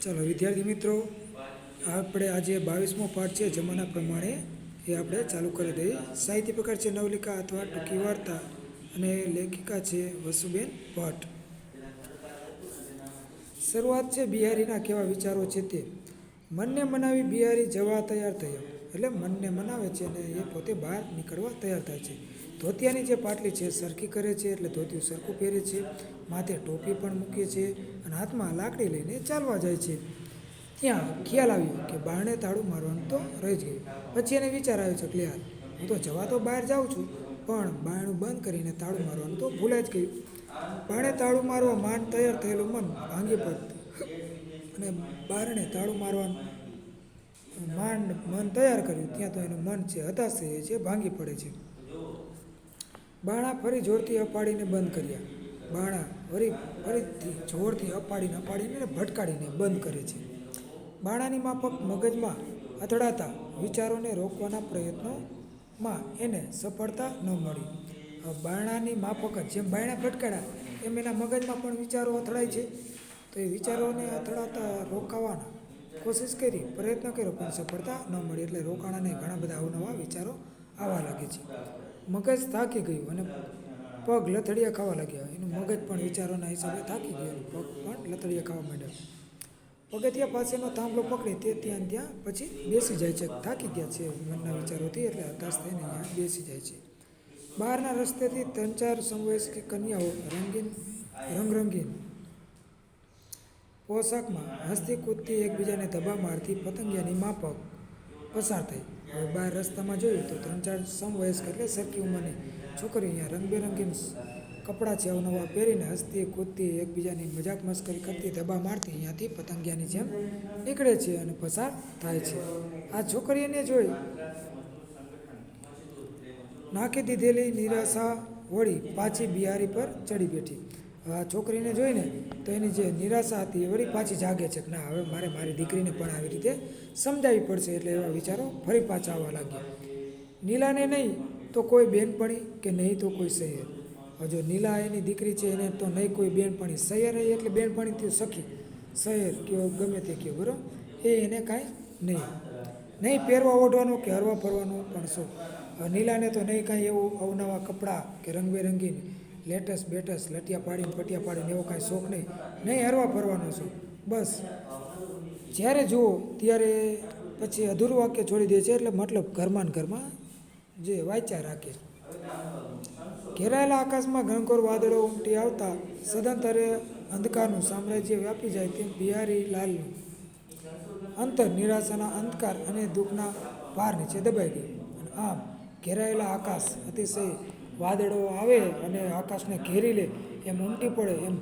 ચાલો વિદ્યાર્થી મિત્રો, આપણે આજે 22મો પાઠ છે જમાના પ્રમાણે એ આપણે ચાલુ કરી દઈએ. સાહિત્ય પ્રકાર છે નવલિકા અથવા ટૂંકી વાર્તા અને લેખિકા છે વસુબેન ભટ્ટ. શરૂઆત છે બિહારીના કેવા વિચારો છે તે. મનને મનાવી બિહારી જવા તૈયાર થયો. એટલે મનને મનાવે છે અને એ પોતે બહાર નીકળવા તૈયાર થાય છે. ધોતિયાની જે પાટલી છે સરખી કરે છે, એટલે ધોતિયું સરખું પહેરે છે, માથે ટોપી પણ મૂકે છે અને હાથમાં લાકડી લઈને ચાલવા જાય છે. ત્યાં ખ્યાલ આવ્યો કે બારણે તાળું મારવાનું તો રહી જ ગયું. પછી એને વિચાર આવ્યો છે કે યાર, હું તો જવા તો બહાર જાઉં છું, પણ બારણું બંધ કરીને તાળું મારવાનું તો ભૂલાઈ જ ગયું. બારણે તાળું મારવા માન તૈયાર થયેલું મન ભાંગી પડતું અને બારણે તાળું મારવાનું મન તૈયાર કર્યું ત્યાં તો એનું મન છે હતાશ થઈ જાય છે, ભાંગી પડે છે. બારણા ફરી જોરથી અપાડીને બંધ કર્યા. બારણા ફરીથી જોરથી અપાડીને ભટકાડીને બંધ કરે છે. બારણાની માફક મગજમાં અથડાતા વિચારોને રોકવાના પ્રયત્નોમાં એને સફળતા ન મળી. બારણાની માફક જ જેમ બારણા ભટકાડ્યા એમ એના મગજમાં પણ વિચારો અથડાય છે. તો એ વિચારોને અથડાતા રોકાવાના કોશિશ કરી, પ્રયત્ન કર્યો, પણ સફળતા ન મળી. એટલે રોકાણાને ઘણા બધા અવનવા વિચારો આવવા લાગે છે. મગજ થાકી ગયું અને પગ લથડિયા ખાવા લાગ્યા. એનું મગજ પણ વિચારોના હિસાબે થાકી ગયું, પગ પણ લથડિયા ખાવા માંડ્યા. પગથિયા પાસેનો થાંભલો પકડી તે ત્યાં પછી બેસી જાય છે. થાકી ગયા છે મનના વિચારોથી, એટલે હતાશ થઈને અહીંયા બેસી જાય છે. બહારના રસ્તેથી 3-4 સમવયસ્ક કન્યાઓ રંગરંગીન પોશાકમાં હસતી કૂદતી એકબીજાને ધબ્બા મારતી પતંગિયાની માફક પસાર થઈ. હવે બહાર રસ્તામાં જોયું તો 3-4 સમવયસ્ક એટલે સરખી ઉંમરની છોકરીઓ અહીંયા રંગબેરંગીન કપડાં છે અવનવા પહેરીને હસતી કૂદતી એકબીજાની મજાક મસ્કરી કરતી ધબ્બા મારતી અહીંયાથી પતંગિયાની જેમ નીકળે છે અને પસાર થાય છે. આ છોકરીઓને જોઈ નાખી દીધેલી નિરાશા વળી પાછી બિહારી પર ચડી બેઠી. આ છોકરીને જોઈને તો એની જે નિરાશા હતી એ વળી પાછી જાગે છે કે ના, હવે મારે મારી દીકરીને પણ આવી રીતે સમજાવવી પડશે. એટલે એવા વિચારો ફરી પાછા આવવા લાગ્યા. નીલાને નહીં તો કોઈ બેનપણી કે નહીં તો કોઈ સૈયર. જો નીલા એની દીકરી છે, એને તો નહીં કોઈ બેનપણી. સૈયર એટલે બેનપણી થયું સખી, સૈયર કયો ગમે તે કયો, બરાબર. એને કાંઈ નહીં પહેરવા ઓઢવાનું કે હરવા ફરવાનું પણ શોખ. નીલાને તો નહીં કાંઈ એવું અવનવા કપડાં કે રંગબેરંગી લેટેસ્ટ બેટસ લટિયા પાડીને પટિયા પાડીને એવો કાંઈ શોખ નહીં હરવા ફરવાનો શોખ. બસ જ્યારે જુઓ ત્યારે પછી અધૂરું વાક્ય છોડી દે છે, એટલે મતલબ ઘરમાં જે વાંચ્યા રાખે. ઘેરાયેલા આકાશમાં ઘનઘોર વાદળો ઉમટી આવતા સદંતરે અંધકારનું સામ્રાજ્ય વ્યાપી જાય તેમ બિહારી લાલનું અંતર નિરાશાના અંધકાર અને દુઃખના ભાર નીચે દબાઈ ગયું. અને આમ ઘેરાયેલા આકાશ અતિશય વાદળો આવે અને આકાશને ઘેરી લે એમ ઉમટી પડે એમ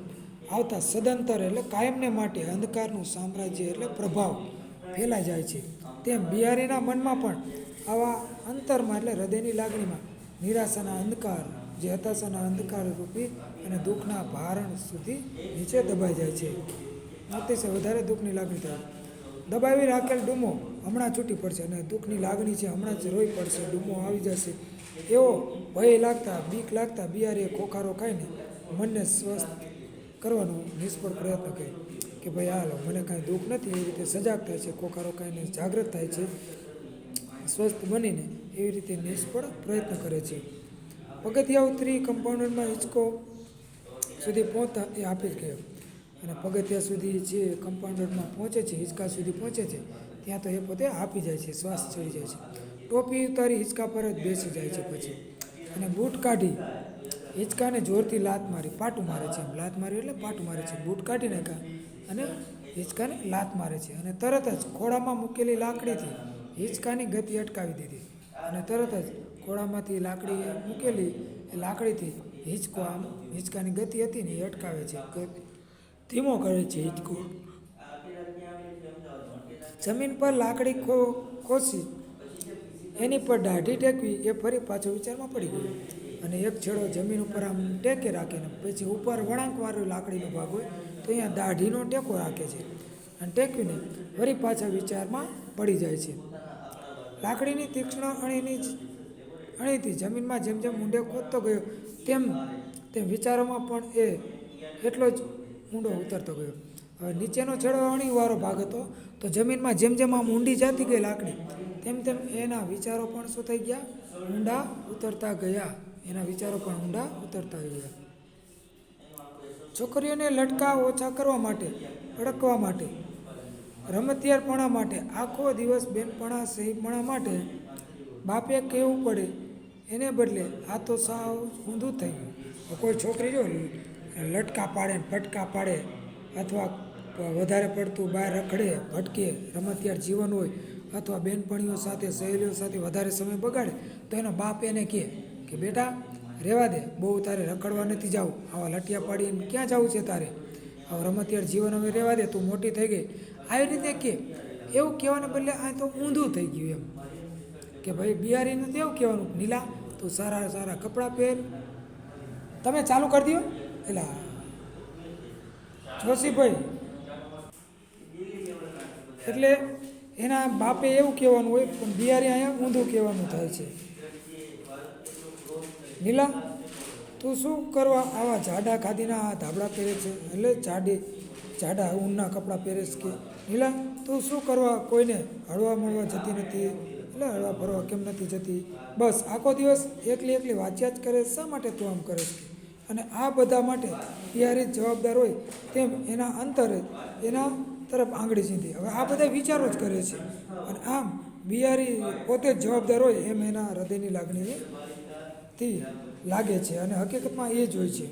આવતા સદંતર એટલે કાયમને માટે અંધકારનું સામ્રાજ્ય એટલે પ્રભાવ ફેલાઈ જાય છે. તેમ બિહારીના મનમાં પણ આવા અંતરમાં એટલે હૃદયની લાગણીમાં નિરાશાના અંધકાર, જે હતાશાના અંધકાર રૂપી અને દુઃખના ભારણ સુધી નીચે દબાઈ જાય છે. અતિશય વધારે દુઃખની લાગણી થાય. દબાવી રાખેલ ડૂમો હમણાં છૂટી પડશે અને દુઃખની લાગણી છે હમણાં જ રોઈ પડશે, ડૂમો આવી જશે એવો ભય લાગતા, બીક લાગતા બિહારીએ ખોખારો ખાઈને મનને સ્વસ્થ કરવાનો નિષ્ફળ પ્રયત્ન કર્યો કે ભાઈ હાલો, મને કાંઈ દુઃખ નથી. એવી રીતે સજાગ થાય છે, ખોખારો ખાઈને જાગૃત થાય છે, સ્વસ્થ બનીને એવી રીતે નિષ્ફળ પ્રયત્ન કરે છે. પગથિયા ઉતરી કમ્પાઉન્ડરમાં હિંચકો સુધી પહોંચતા એ આપી જ ગયો. અને પગથિયા સુધી જે કમ્પાઉન્ડરમાં પહોંચે છે, હિંચકા સુધી પહોંચે છે, ત્યાં તો એ પોતે આપી જાય છે, શ્વાસ ચડી જાય છે. ટોપી ઉતારી હિંચકા પર જ બેસી જાય છે પછી. અને બૂટ કાઢી હિંચકાને જોરથી લાત મારી, પાટું મારે છે. એમ લાત મારી એટલે પાટું મારે છે. બૂટ કાઢી નાખ્યા અને હિંચકાને લાત મારે છે. અને તરત જ ખોળામાં મૂકેલી લાકડીથી હિંચકાની ગતિ અટકાવી દીધી. અને તરત જ ખોળામાંથી લાકડી મૂકેલી એ લાકડીથી હિંચકાની ગતિ હતી ને એ અટકાવે છે, ધીમો કરે છે હિંચકો. જમીન પર લાકડી ખોસી એની પર દાઢી ટેકવી એ ફરી પાછો વિચારમાં પડી ગયો. અને એક છેડો જમીન ઉપર આમ ટેકે રાખીને પછી ઉપર વળાંકવાળો લાકડીનો ભાગ હોય તો અહીંયા દાઢીનો ટેકો રાખે છે અને ટેકવીને ફરી પાછા વિચારમાં પડી જાય છે. લાકડીની તીક્ષ્ણ અણીથી જમીનમાં જેમ જેમ ઊંડે ખોદતો ગયો તેમ વિચારોમાં પણ એ એટલો જ ઊંડો ઉતરતો ગયો. હવે નીચેનો ચડવણીવાળો ભાગ હતો, તો જમીનમાં જેમ જેમ આમ ઊંડી જતી ગઈ લાકડી, તેમ તેમ એના વિચારો પણ શું થઈ ગયા? ઊંડા ઉતરતા ગયા. એના વિચારો પણ ઊંડા ઉતરતા ગયા. છોકરીઓને લટકા ઓછા કરવા માટે, અડકવા માટે, રમતિયારપણા માટે, આખો દિવસ બેનપણા સહીપણા માટે બાપે કહેવું પડે, એને બદલે આ તો સાવ ઊંધું થઈ ગયું. કોઈ છોકરી જો લટકા પાડે ને ફટકા પાડે અથવા વધારે પડતું બહાર રખડે ભટકે, રમતિયાર જીવન હોય અથવા બેનપણીઓ સાથે સહેલીઓ સાથે વધારે સમય બગાડે, તો એનો બાપ એને કહે કે બેટા રહેવા દે, બહુ તારે રખડવા નથી જવું, આવા લટિયા પાડીને ક્યાં જવું છે તારે, આવા રમતિયાર જીવન હવે રહેવા દે, તું મોટી થઈ ગઈ, આવી રીતે કહે. એવું કહેવાને બદલે આ તો ઊંધું થઈ ગયું એમ કે ભાઈ બિહારીને તો એવું કહેવાનું, નીલા તું સારા સારા કપડાં પહેર, તમે ચાલુ કરી દો. એટલે જોશીભાઈ એટલે એના બાપે એવું કહેવાનું હોય, પણ બિહારી અહીંયા ઊંધું કહેવાનું થાય છે. નીલા તું શું કરવા આવા જાડા ખાદીના ધાબળા પહેરે છે, એટલે જાડા ઊનના કપડાં પહેરે છે. કે નીલા તું શું કરવા કોઈને હળવા મળવા જતી નથી, એટલે હળવા ફરવા કેમ નથી જતી, બસ આખો દિવસ એકલી એકલી વાંચ્યા જ કરે, શા માટે તું આમ કરે છે? અને આ બધા માટે બિહારી જવાબદાર હોય તેમ એના અંતરે એના તરફ આંગળી ચીંધી. હવે આ બધા વિચારો જ કરે છે, અને આમ બિહારી પોતે જ જવાબદાર હોય એમ એના હૃદયની લાગણીથી લાગે છે, અને હકીકતમાં એ જ હોય છે.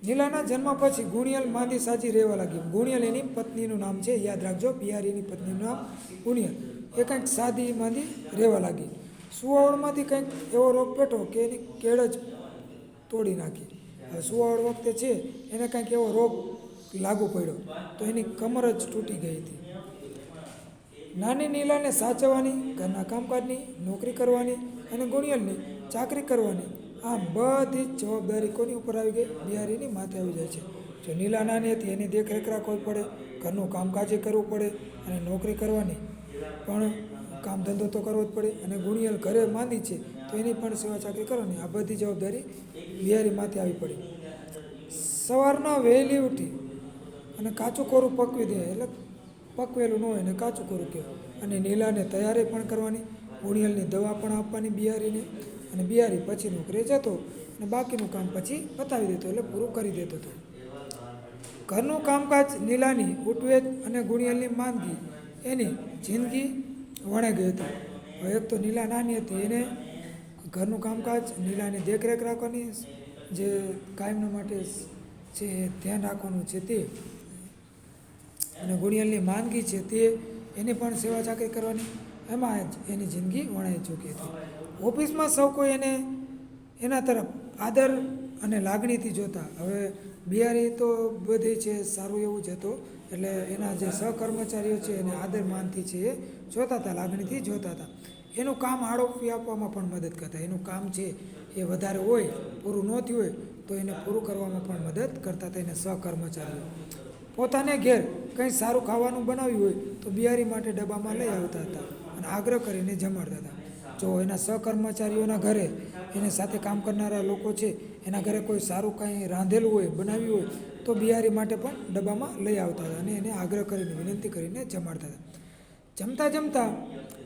નીલાના જન્મ પછી ગુણિયલ માંદી સાજી રહેવા લાગી. ગુણિયલ એની પત્નીનું નામ છે, યાદ રાખજો, બિહારીની પત્નીનું નામ ગુણિયલ. એ કંઈક સાદી માંદી રહેવા લાગી. સુવાવડમાંથી કંઈક એવો રોગ પેટો કે એની કેળ જ તોડી નાખી. હવે સુવાવડ વખતે છે એને કંઈક એવો રોગ લાગુ પડ્યો, તો એની કમર જ તૂટી ગઈ હતી. નાની નીલાને સાચવવાની, ઘરના કામકાજની, નોકરી કરવાની અને ગુણિયલની ચાકરી કરવાની, આમ બધી જ જવાબદારી કોની ઉપર આવી ગઈ? બિહારીની માથે આવી જાય છે. જો નીલા નાની હતી એની દેખરેખ રાખવી પડે, ઘરનું કામકાજે કરવું પડે અને નોકરી કરવાની પણ કામ ધંધો તો કરવો જ પડે, અને ગુણિયલ ઘરે માંદી છે તો એની પણ સેવા ચાકરી કરવાની, આ બધી જવાબદારી બિહારી માથે આવી પડી. સવારના વહેલી ઉઠી અને કાચું કોરું પકવી દે, એટલે પકવેલું ન હોય ને કાચું કોરું કહેવાય, અને નીલાને તૈયારી પણ કરવાની, ગુણિયલની દવા પણ આપવાની બિહારીને, અને બિહારી પછી નોકરીએ જતો અને બાકીનું કામ પછી પતાવી દેતો, એટલે પૂરું કરી દેતો હતો. ઘરનું કામકાજ નીલાની ઉઠવેજ અને ગુણિયલની માંદગી એની જિંદગી વણે ગઈ હતી. હવે એક તો નીલા નાની હતી, એને ઘરનું કામકાજ, નીલાની દેખરેખ રાખવાની, જે કાયમના માટે છે ધ્યાન રાખવાનું છે તે, અને ગુણિયલની માંદગી છે તે એની પણ સેવા ચાકરી કરવાની, એમાં જ એની જિંદગી વણાઈ ચૂકી હતી. ઓફિસમાં સૌ કોઈ એને એના તરફ આદર અને લાગણીથી જોતા. હવે બિહારી તો બધી છે સારું એવું જ હતું, એટલે એના જે સહકર્મચારીઓ છે એને આદર માનથી છે એ જોતા હતા, લાગણીથી જોતા હતા. એનું કામ આળોપી આપવામાં પણ મદદ કરતા. એનું કામ છે એ વધારે હોય, પૂરું ન થયું હોય તો એને પૂરું કરવામાં પણ મદદ કરતા હતા એને સહકર્મચારીઓ. પોતાને ઘેર કંઈ સારું ખાવાનું બનાવ્યું હોય તો બિહારી માટે ડબ્બામાં લઈ આવતા હતા અને આગ્રહ કરીને જમાડતા હતા. જો એના સહકર્મચારીઓના ઘરે, એની સાથે કામ કરનારા લોકો છે એના ઘરે કોઈ સારું કાંઈ રાંધેલું હોય, બનાવ્યું હોય તો બિહારી માટે પણ ડબ્બામાં લઈ આવતા હતા અને એને આગ્રહ કરીને, વિનંતી કરીને જમાડતા હતા. જમતા જમતા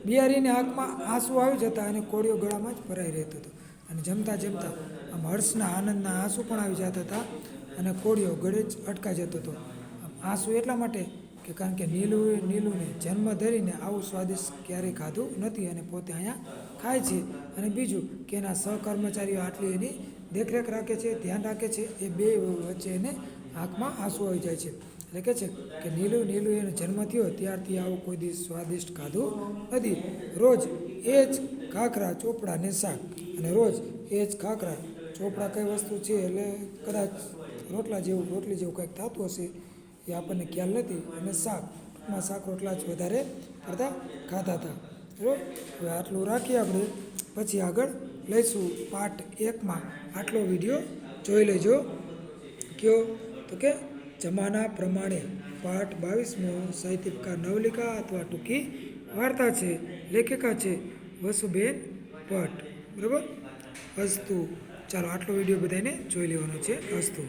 બિહારીની આંખમાં આંસુ આવી જતા અને કોળિયો ગળામાં જ ભરાઈ રહેતો હતો, અને જમતા જમતા આમ હર્ષના આનંદના આંસુ પણ આવી જતા હતા અને કોળિયો ગળે જ અટકાઈ જતો હતો. આંસુ એટલા માટે કે કારણ કે નીલુને જન્મ ધરીને આવું સ્વાદિષ્ટ ક્યારેય ખાધું નથી અને પોતે અહીંયા ખાય છે, અને બીજું કે એના સહકર્મચારીઓ આટલી એની દેખરેખ રાખે છે, ધ્યાન રાખે છે, એ બે વચ્ચે એને આંખમાં આંસુ આવી જાય છે. એટલે કહે છે કે નીલું એનો જન્મ થયો ત્યારથી આવું કોઈ દિવસ સ્વાદિષ્ટ ખાધું નથી. રોજ એ જ ખાખરા ચોપડા ને શાક, અને રોજ એ જ ખાખરા ચોપડા કઈ વસ્તુ છે, એટલે કદાચ રોટલી જેવું કંઈક થતું હશે, એ આપણને ખ્યાલ નથી, અને ટૂંકમાં શાક રોટલા જ વધારે પડતા ખાતા હતા. બરાબર, હવે આટલું રાખીએ આપણે, પછી આગળ લઈશું પાર્ટ 1માં. આટલો વિડીયો જોઈ લેજો. કયો તો કે જમાના પ્રમાણે, પાઠ 22મો, સાહિત્યકાર નવલિકા અથવા ટૂંકી વાર્તા છે, લેખિકા છે વસુબેન ભટ્ટ. બરાબર, અસ્તુ. ચાલો આટલો વિડીયો બધાને જોઈ લેવાનો છે. અસ્તુ.